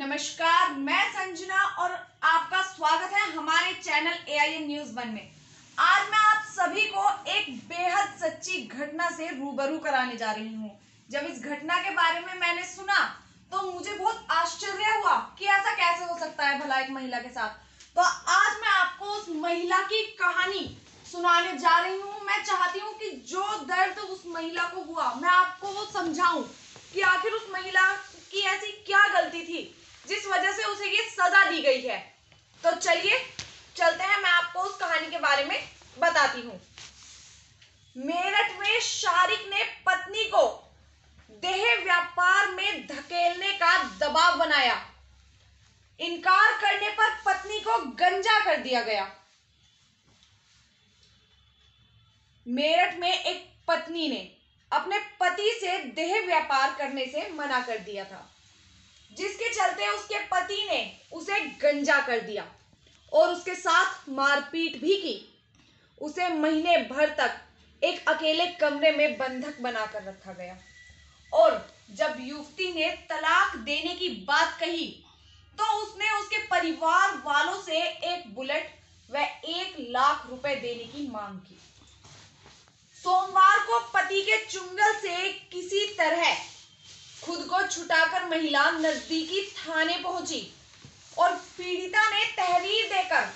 नमस्कार, मैं संजना और आपका स्वागत है हमारे चैनल AIN न्यूज़ 1 में। आज मैं आप सभी को एक बेहद सच्ची घटना से रूबरू कराने जा रही हूँ। जब इस घटना के बारे में मैंने सुना तो मुझे बहुत आश्चर्य हुआ कि ऐसा कैसे हो सकता है भला एक महिला के साथ। तो आज मैं आपको उस महिला की कहानी सुनाने जा रही हूँ। मैं चाहती हूँ कि जो दर्द उस महिला को हुआ मैं आपको वो समझाऊं कि आखिर उस महिला की ऐसी क्या गलती थी जिस वजह से उसे ये सजा दी गई है। तो चलिए चलते हैं, मैं आपको उस कहानी के बारे में बताती हूँ। मेरठ में शारिक ने पत्नी को देह व्यापार में धकेलने का दबाव बनाया। इनकार करने पर पत्नी को गंजा कर दिया गया। मेरठ में एक पत्नी ने अपने पति से देह व्यापार करने से मना कर दिया था, जिसके चलते उसके पति ने उसे गंजा कर दिया और उसके साथ मारपीट भी की। उसे महीने भर तक एक अकेले कमरे में बंधक बनाकर रखा गया और जब युवती ने तलाक देने की बात कही तो उसने उसके परिवार वालों से एक बुलेट व 1 लाख रुपए देने की मांग की। सोमवार को पति के चुंगल से किसी तरह खुद को छुटाकर महिला नजदीकी थाने पहुंची और पीड़िता ने तहरीर देकर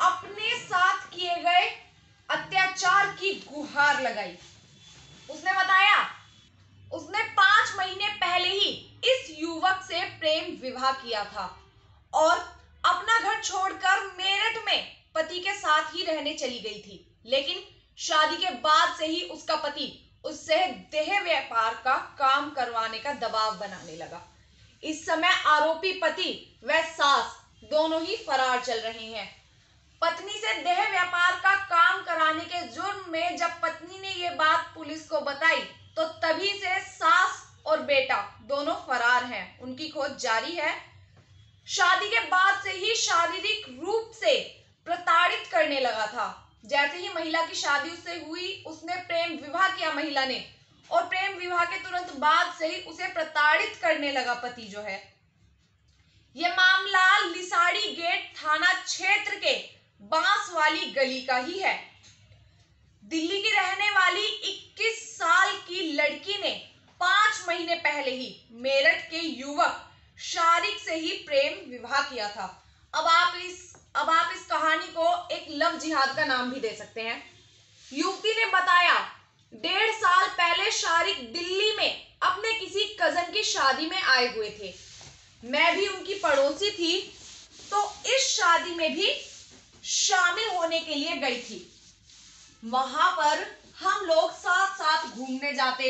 अपने साथ किए गए अत्याचार की गुहार लगाई। उसने बताया उसने 5 महीने पहले ही इस युवक से प्रेम विवाह किया था और अपना घर छोड़कर मेरठ में पति के साथ ही रहने चली गई थी, लेकिन शादी के बाद से ही उसका पति उससे देह व्यापार का काम करवाने का दबाव बनाने लगा। इस समय आरोपी पति व सास दोनों ही फरार चल रहे हैं। पत्नी से देह व्यापार का काम कराने के जुर्म में जब पत्नी ने ये बात पुलिस को बताई तो तभी से सास और बेटा दोनों फरार हैं। उनकी खोज जारी है। शादी के बाद से ही शारीरिक रूप से प्रताड़ित करने लगा था। जैसे ही महिला की शादी उससे हुई उसने प्रेम विवाह किया महिला ने, और प्रेम विवाह के तुरंत बाद से ही उसे प्रताड़ित करने लगा पति जो है। यह मामला लिसाड़ी गेट थाना क्षेत्र के बांस वाली गली का ही है। दिल्ली की रहने वाली 21 साल की लड़की ने 5 महीने पहले ही मेरठ के युवक शारिक से ही प्रेम विवाह किया था। अब आप इस कहानी को एक लव जिहाद का नाम भी दे सकते हैं। युवती ने बताया 1.5 साल पहले शारिक दिल्ली में अपने किसी कजन की शादी में आए हुए थे। मैं भी उनकी पड़ोसी थी तो इस शादी में भी शामिल होने के लिए गई थी। वहां पर हम लोग साथ साथ घूमने जाते,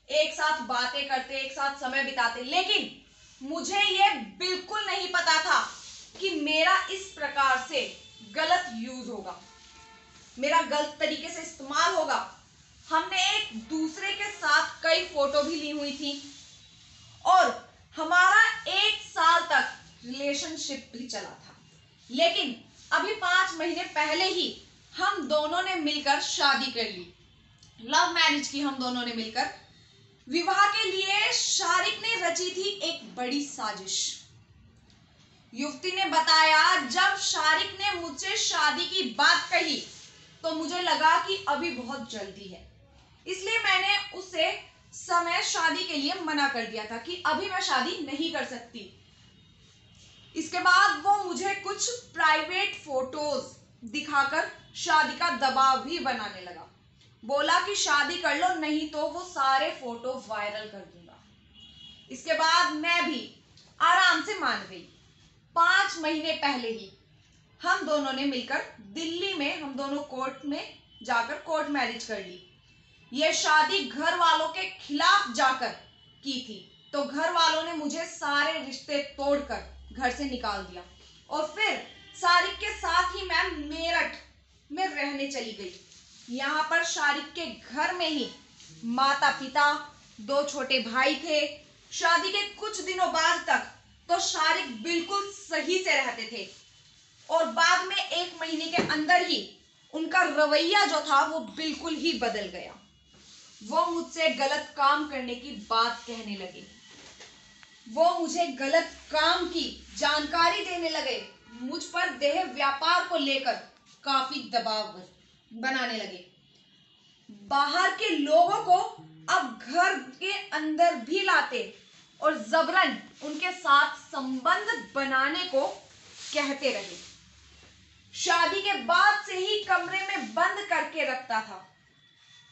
एक साथ बातें करते, एक साथ समय बिताते, लेकिन मुझे ये बिल्कुल नहीं पता था कि मेरा इस प्रकार से गलत यूज होगा, मेरा गलत तरीके से इस्तेमाल होगा। हमने एक दूसरे के साथ कई फोटो भी ली हुई थी और हमारा 1 साल तक रिलेशनशिप भी चला था, लेकिन अभी 5 महीने पहले ही हम दोनों ने मिलकर शादी कर ली। लव मैरिज की हम दोनों ने मिलकर। विवाह के लिए शारिक ने रची थी एक बड़ी साजिश। युवती ने बताया जब शारिक ने मुझसे शादी की बात कही तो मुझे लगा कि अभी बहुत जल्दी है, इसलिए मैंने उसे समय शादी के लिए मना कर दिया था कि अभी मैं शादी नहीं कर सकती। इसके बाद वो मुझे कुछ प्राइवेट फोटोज दिखाकर शादी का दबाव भी बनाने लगा। बोला कि शादी कर लो नहीं तो वो सारे फोटो वायरल कर दूंगा। इसके बाद मैं भी आराम से मान गई। 5 महीने पहले ही हम दोनों ने मिलकर दिल्ली में हम दोनों कोर्ट में जाकर कोर्ट मैरिज कर ली। यह शादी घर वालों के खिलाफ जाकर की थी तो घर वालों ने मुझे सारे रिश्ते तोड़कर घर से निकाल दिया और फिर शारिक के साथ ही मैं मेरठ में रहने चली गई। यहाँ पर शारिक के घर में ही माता पिता, 2 छोटे भाई थे। शादी के कुछ दिनों बाद तक तो शारिक बिल्कुल सही से रहते थे और बाद में 1 महीने के अंदर ही उनका रवैया जो था वो बिल्कुल ही बदल गया। वो मुझसे गलत काम करने की बात कहने लगे। वो मुझे गलत काम की जानकारी देने लगे, मुझ पर देह व्यापार को लेकर काफी दबाव बनाने लगे। बाहर के लोगों को अब घर के अंदर भी लाते और जबरन उनके साथ संबंध बनाने को कहते रहे। शादी के बाद से ही कमरे में बंद करके रखता था।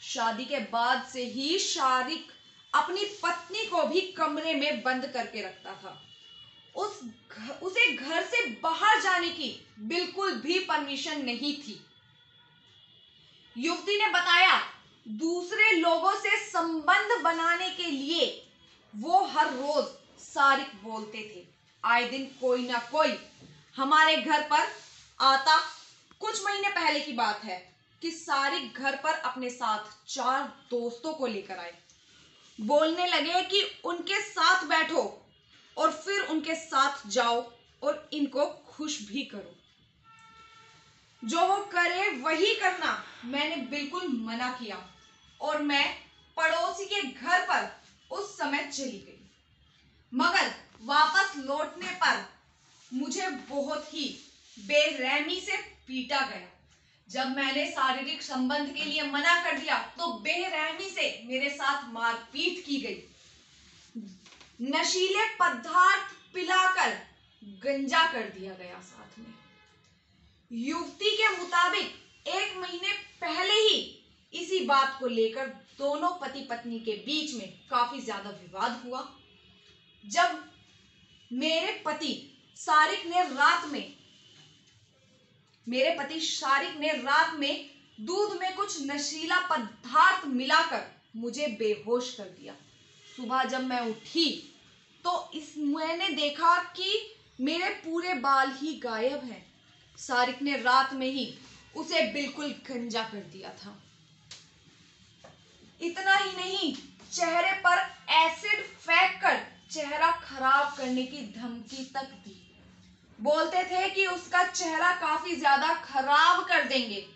शादी के बाद से ही शारिक अपनी पत्नी को भी कमरे में बंद करके रखता था। उसे घर से बाहर जाने की बिल्कुल भी परमिशन नहीं थी। युवती ने बताया, दूसरे लोगों से संबंध बनाने के लिए वो हर रोज सारिक बोलते थे। आए दिन कोई ना कोई हमारे घर पर आता। कुछ महीने पहले की बात है कि सारिक घर पर अपने साथ 4 दोस्तों को लेकर आए। बोलने लगे कि उनके साथ बैठो और फिर उनके साथ जाओ और इनको खुश भी करो। जो वो करे वही करना मैंने बिल्कुल मना किया और मैं पड़ोसी के घर पर उस समय चली गई। मगर वापस लौटने पर मुझे बहुत ही बेरहमी से पीटा गया। जब मैंने शारीरिक संबंध के लिए मना कर दिया तो बेरहमी से मेरे साथ मारपीट की गई। नशीले पदार्थ पिलाकर गंजा कर दिया गया साथ में। युवती के मुताबिक 1 महीने पहले ही इसी बात को लेकर दोनों पति पत्नी के बीच में काफी ज्यादा विवाद हुआ। जब मेरे पति शारिक ने रात में दूध में कुछ नशीला पदार्थ मिलाकर मुझे बेहोश कर दिया। सुबह जब मैं उठी तो मैंने देखा कि मेरे पूरे बाल ही गायब हैं। शारिक ने रात में ही उसे बिल्कुल गंजा कर दिया था। इतना ही नहीं, चेहरे पर एसिड फेंककर चेहरा खराब करने की धमकी तक दी। बोलते थे कि उसका चेहरा काफी ज्यादा खराब कर देंगे।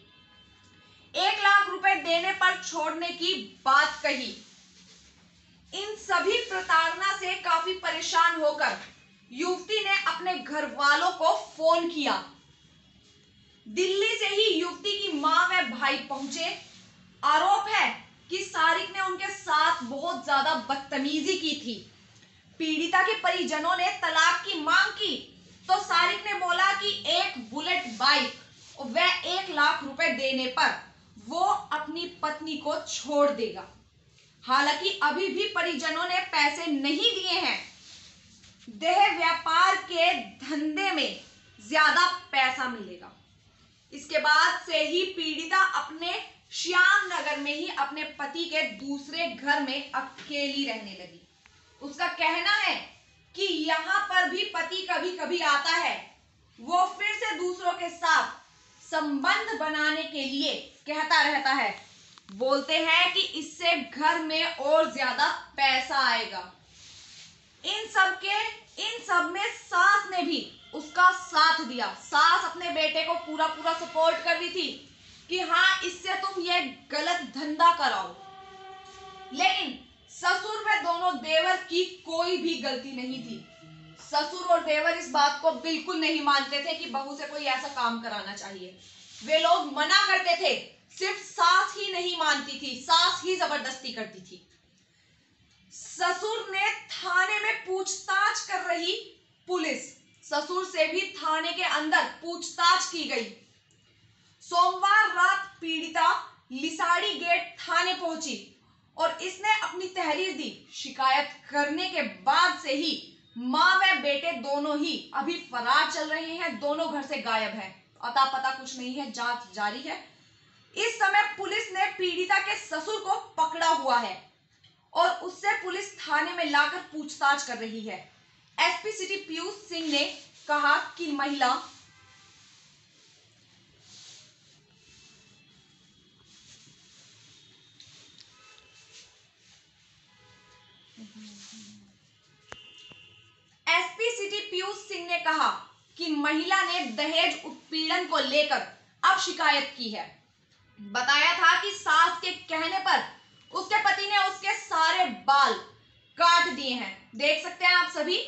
1 लाख रुपए देने पर छोड़ने की बात कही। इन सभी प्रताड़ना से काफी परेशान होकर युवती ने अपने घर वालों को फोन किया। दिल्ली से ही युवती की मां व भाई पहुंचे। आरोप है कि शारिक ने उनके साथ बहुत ज्यादा बदतमीजी की थी। पीड़िता के परिजनों ने तलाक की मांग की तो शारिक ने बोला कि एक बुलेट बाइक व 1 लाख रुपए देने पर वो अपनी पत्नी को छोड़ देगा। हालांकि अभी भी परिजनों ने पैसे नहीं दिए हैं। देह व्यापार के धंधे में ज्यादा पैसा मिलेगा। इसके बाद से ही पीड़िता अपने श्याम नगर में ही अपने पति के दूसरे घर में अकेली रहने लगी। उसका कहना है कि यहाँ पर भी पति कभी कभी आता है। वो फिर से दूसरों के साथ संबंध बनाने के लिए कहता रहता है। बोलते हैं कि इससे घर में और ज्यादा पैसा आएगा। इन सब में सास ने भी उसका साथ दिया। सास अपने बेटे को पूरा सपोर्ट कर रही थी कि हाँ, इससे तुम ये गलत धंधा कराओ। लेकिन ससुर व दोनों देवर की कोई भी गलती नहीं थी। ससुर और देवर इस बात को बिल्कुल नहीं मानते थे कि बहू से कोई ऐसा काम कराना चाहिए। वे लोग मना करते थे। सिर्फ सास ही नहीं मानती थी, सास ही जबरदस्ती करती थी। ससुर ने थाने में पूछताछ कर रही पुलिस। ससुर से भी थाने के अंदर पूछताछ की गई। सोमवार रात पीड़िता लिसाड़ी गेट थाने पहुंची और इसने अपनी तहरीर दी। शिकायत करने के बाद से ही मां व बेटे दोनों ही अभी फरार चल रहे हैं। दोनों घर से गायब हैं। अता पता कुछ नहीं है। जांच जारी है। इस समय पुलिस ने पीड़िता के ससुर को पकड़ा हुआ है और उससे पुलिस थाने में लाकर पूछताछ कर रही है। एसपी सिटी पीयूष सिंह ने कहा कि महिला ने दहेज उत्पीड़न को लेकर अब शिकायत की है। बताया था कि सास के कहने पर उसके पति ने उसके सारे बाल काट दिए हैं देख सकते हैं आप सभी।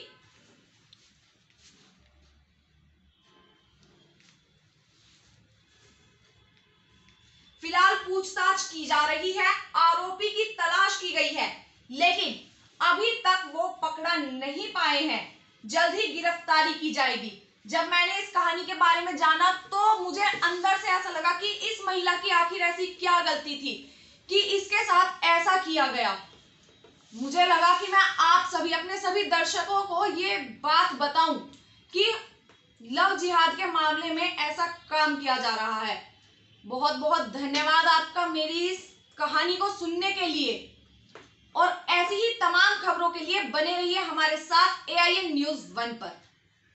फिलहाल पूछताछ की जा रही है, आरोपी की तलाश की गई है, लेकिन अभी तक वो पकड़ा नहीं पाए हैं। जल्द ही गिरफ्तारी की जाएगी। जब मैंने इस कहानी के बारे में जाना तो मुझे अंदर से ऐसा लगा कि इस महिला की आखिर ऐसी क्या गलती थी कि इसके साथ ऐसा किया गया। मुझे लगा कि मैं आप सभी, अपने सभी दर्शकों को ये बात बताऊं कि लव जिहाद के मामले में ऐसा काम किया जा रहा है। बहुत बहुत धन्यवाद आपका मेरी इस कहानी को सुनने के लिए, और ऐसी ही तमाम खबरों के लिए बने रहिए हमारे साथ AIN News 1 पर।